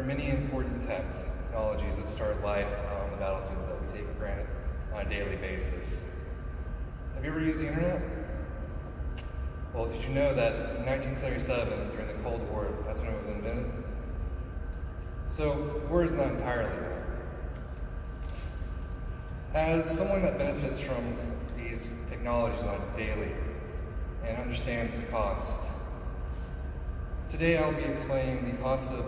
many important technologies that start life on the battlefield that we take for granted on a daily basis. Have you ever used the internet? Well, did you know that in 1977, during the Cold War, that's when it was invented? So, war is not entirely new. As someone that benefits from these technologies on a daily and understands the cost, today I'll be explaining the cost to the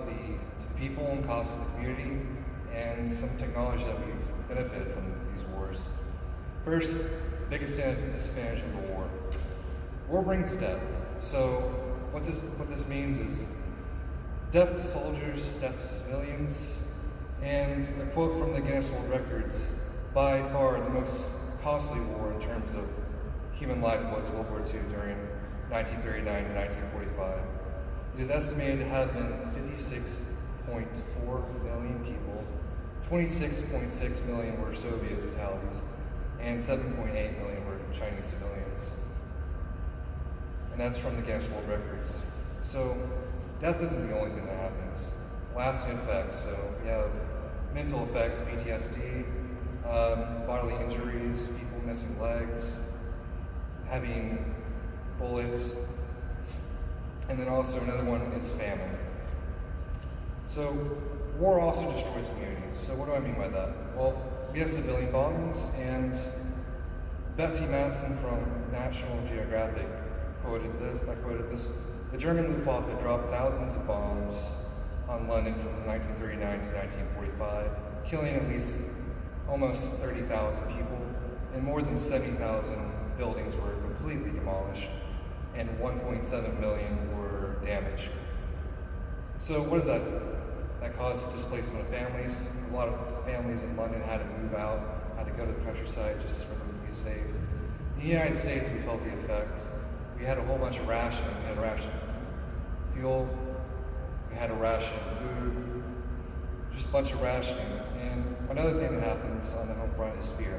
people and cost of the community and some technology that we've benefited from these wars. First, the biggest disadvantage of the war. War brings death. So what this means is death to soldiers, death to civilians, and a quote from the Guinness World Records, by far the most costly war in terms of human life was World War II during 1939 to 1945. It is estimated to have been 56.4 million people, 26.6 million were Soviet fatalities, and 7.8 million were Chinese civilians. And that's from the Guinness World Records. So death isn't the only thing that happens. Lasting effects, so we have mental effects, PTSD, bodily injuries, people missing legs, having bullets, and then also another one is famine. So war also destroys communities. So what do I mean by that? Well, we have civilian bombings, and Betsy Madison from National Geographic quoted this, the German Luftwaffe dropped thousands of bombs on London from 1939 to 1945, killing at least almost 30,000 people, and more than 70,000 buildings were completely demolished, and 1.7 million were damaged. So what does that? That caused displacement of families. A lot of families in London had to move out, had to go to the countryside just for them to be safe. In the United States, we felt the effect. We had a whole bunch of rationing. We had a ration of fuel, we had a ration of food, just a bunch of rationing. And another thing that happens on the home front is fear.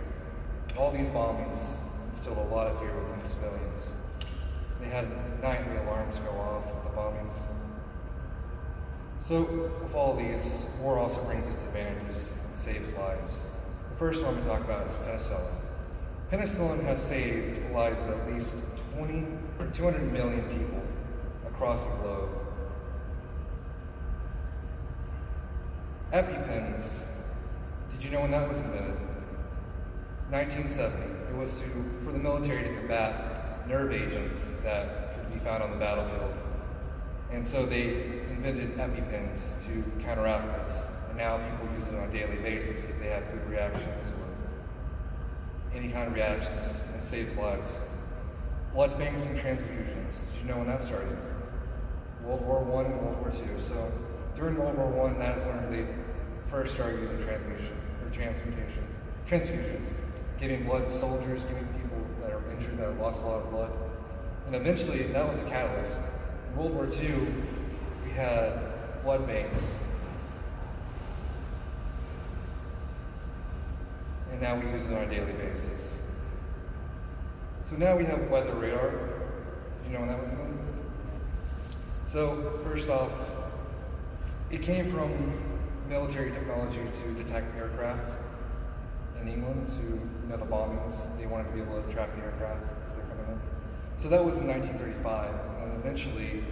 All these bombings instilled a lot of fear within the civilians. They had nightly alarms go off with the bombings. So with all of these, war also brings its advantages and saves lives. The first one we talk about is penicillin. Penicillin has saved the lives of at least 200 million people across the globe. EpiPens, did you know when that was invented? 1970. It was for the military to combat nerve agents that could be found on the battlefield. And so they invented EpiPens to counteract this. And now people use it on a daily basis if they have food reactions or any kind of reactions, and it saves lives. Blood banks and transfusions. Did you know when that started? World War I and World War II. So during World War I, that is when they first started using transfusions, giving blood to soldiers, giving people that are injured, that have lost a lot of blood. And eventually, that was a catalyst. In World War II, we had blood banks. And now we use it on a daily basis. So now we have weather radar. Did you know when that was invented? So first off, it came from military technology to detect aircraft in England, to know the bombings. They wanted to be able to track the aircraft if they're coming in. So that was in 1935, and eventually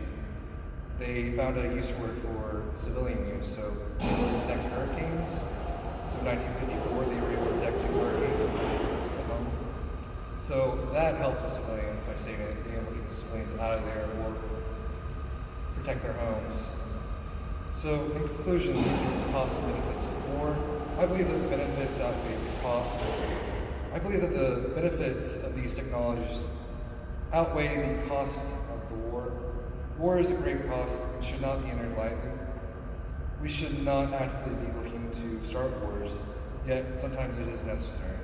they found a use for it for civilian use. So they were able to detect hurricanes. So in 1954, they were able to detect 2 hurricanes at home. So that helped the civilians by being able to get the civilians out of there or protect their homes. So in conclusion, these are the costs and benefits of war. I believe that the benefits outweigh the cost. I believe that the benefits of these technologies outweigh the cost of the war. War is a great cost and should not be entered lightly. We should not actively be looking to start wars, yet sometimes it is necessary.